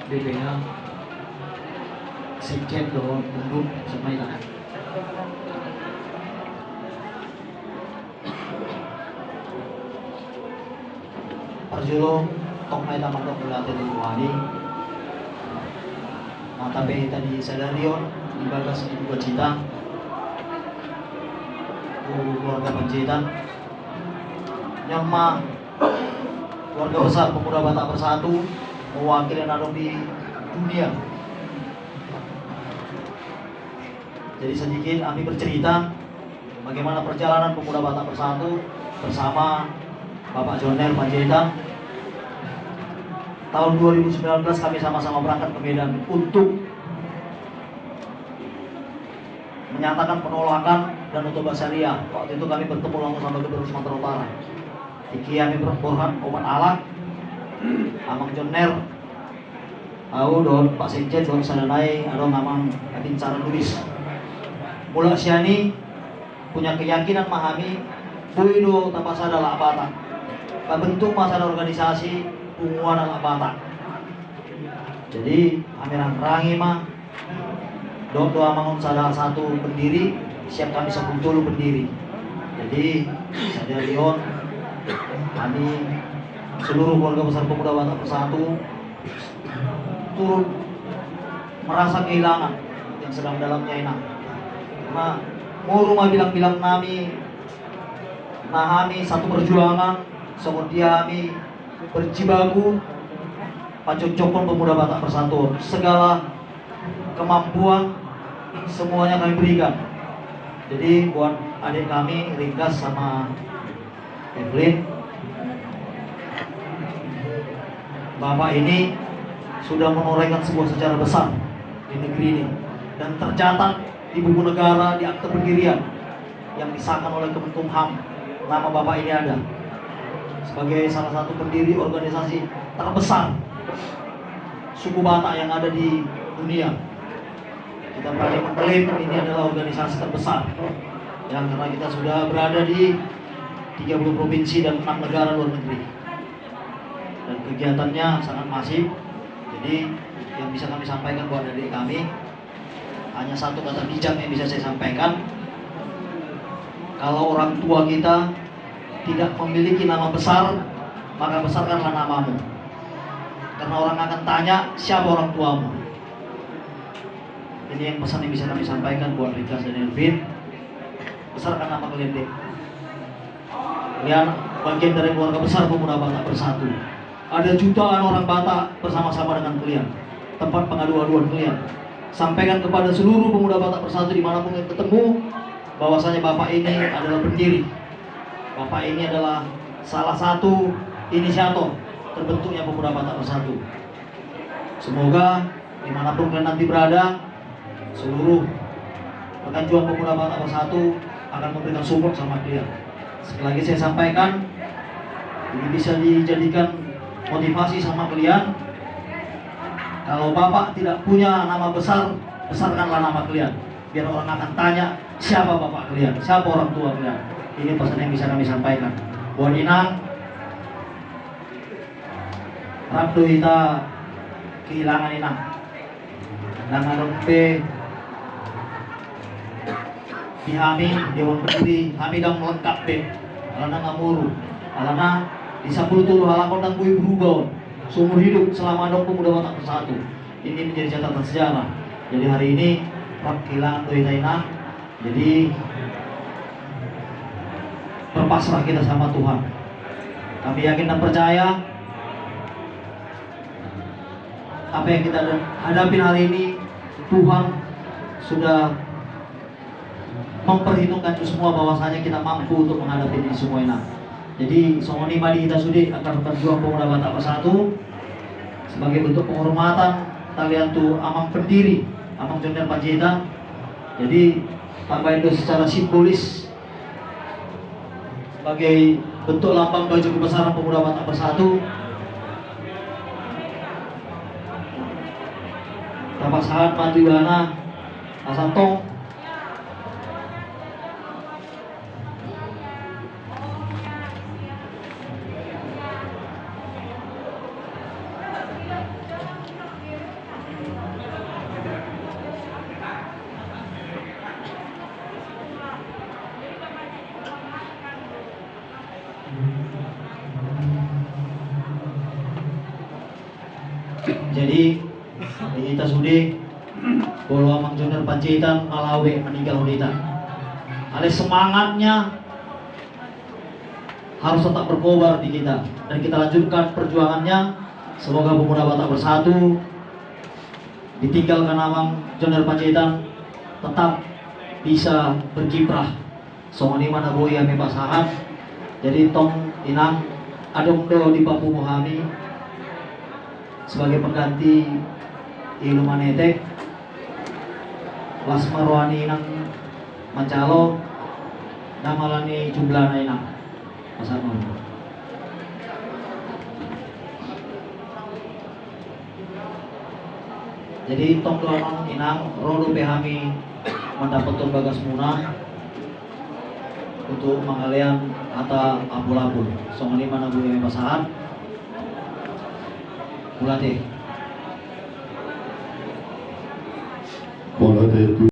DP-nya Sekjen do Bunduk Semailan. Parjulo tok may tamang tok mula tadi buhani. Matabe tadi sadarion di bagas di dua cita. Keluarga Panjaitan yang keluarga besar Pemuda Batak Bersatu mewakili anak di dunia. Jadi sedikit kami bercerita bagaimana perjalanan Pemuda Batak Bersatu bersama Bapak Joner Panjaitan. Tahun 2019 kami sama-sama berangkat ke Medan untuk menyatakan penolakan dan untuk syariah. Waktu itu kami bertemu langsung sama Gubernur Sumatera Utara. Iki kami berborhan Oman Alak, Amang Joner, aku don Pak Sekjen don Sadanai, ada Amang Adin Cara Nulis. Mula siani punya keyakinan memahami Buido Tapasada Lak Batak. Bentuk masalah organisasi Punguan Lak Batak. Jadi amiran rangi mah doa mangun salah satu pendiri, siap kami sepuluh pendiri. Jadi saya Leon, kami seluruh keluarga besar Pemuda Batak Bersatu turut merasa kehilangan yang sedang dalamnya enak. Karena mau rumah bilang-bilang nami, nahami satu perjuangan, seperti kami berjibaku, pacocokon Pemuda Batak Bersatu, segala kemampuan semuanya kami berikan. Jadi buat adik kami Ringkas sama Evelyn, Bapak ini sudah menorehkan sebuah sejarah besar di negeri ini dan tercatat di buku negara, di akte pendirian yang disahkan oleh Kemenkumham. Nama Bapak ini ada sebagai salah satu pendiri organisasi terbesar suku Batak yang ada di dunia. Kita berani mengklaim ini adalah organisasi terbesar yang karena kita sudah berada di 30 provinsi dan 6 negara luar negeri dan kegiatannya sangat masif. Jadi yang bisa kami sampaikan buat adik kami hanya satu kata bijak yang bisa saya sampaikan. Kalau orang tua kita tidak memiliki nama besar, maka besarkanlah namamu, karena orang akan tanya siapa orang tuamu. Ini yang pesan yang bisa kami sampaikan buat Ringkas dan Elvin. Besarkan nama kalian deh. Kalian bagian dari keluarga besar Pemuda Batak Bersatu. Ada jutaan orang Batak bersama-sama dengan kalian. Tempat pengadu-aduan kalian. Sampaikan kepada seluruh Pemuda Batak Bersatu dimanapun kalian ketemu, bahwasanya Bapak ini adalah pendiri. Bapak ini adalah salah satu inisiator terbentuknya Pemuda Batak Bersatu. Semoga dimanapun kalian nanti berada, seluruh rekan juang Pemuda Batak Bersatu akan memberikan support sama kalian. Sekali lagi saya sampaikan, ini bisa dijadikan motivasi sama kalian. Kalau Bapak tidak punya nama besar, besarkanlah nama kalian. Biar orang akan tanya siapa Bapak kalian, siapa orang tua kalian. Ini pesan yang bisa kami sampaikan. Buat Inang, Rabdo kita kehilangan Inang. Dan harapnya di kami Dewan Pendiri kami dang melengkap be alana ngamuru alana di 10 halaman dan gue berubah seumur hidup selama dong Pemuda Batak Bersatu. Ini menjadi catatan sejarah. Jadi hari ini kehilangan Doi Tainang. Jadi berpasrah kita sama Tuhan. Kami yakin dan percaya apa yang kita hadapi hari ini Tuhan sudah memperhitungkan itu semua, bahwasanya kita mampu untuk menghadapi ini semua ini. Jadi songoni madi kita sudi akan berjuang Pemuda Batak Bersatu sebagai bentuk penghormatan kalian tuh amang pendiri, amang Joner Panjaitan. Jadi tambah itu secara simbolis sebagai bentuk lambang baju kebesaran Pemuda Batak Bersatu. Bapak Sahat Mantuana Asantong Jadi kita sudah kalau Amang Joner Panjaitan Malawi meninggal wanita. Ale semangatnya harus tetap berkobar di kita dan kita lanjutkan perjuangannya. Semoga pemuda Batak Bersatu ditinggalkan Amang Joner Panjaitan tetap bisa berkiprah. Songani mana boy ame pasahan. Jadi tong inang adong do di Papu Mohami sebagai pengganti Ilumanetek. Lasma rohani nang mancalo namalani jumlah inang pasar mau. Jadi tong doang inang rodo pehami mendapat bagas munah untuk mengalian atau abul-abul. Songani mana bu yang pasahan bulate. Bola